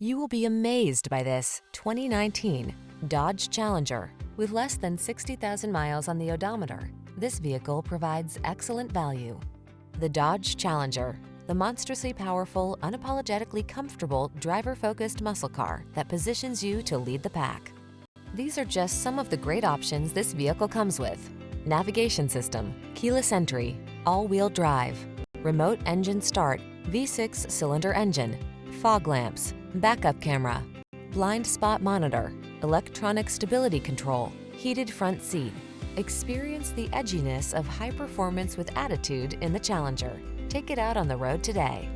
You will be amazed by this 2019 Dodge Challenger. With less than 60,000 miles on the odometer, this vehicle provides excellent value. The Dodge Challenger, the monstrously powerful, unapologetically comfortable, driver-focused muscle car that positions you to lead the pack. These are just some of the great options this vehicle comes with: navigation system, keyless entry, all-wheel drive, remote engine start, V6 cylinder engine, fog lamps, backup camera, blind spot monitor, electronic stability control, heated front seat. Experience the edginess of high performance with attitude in the Challenger. Take it out on the road today.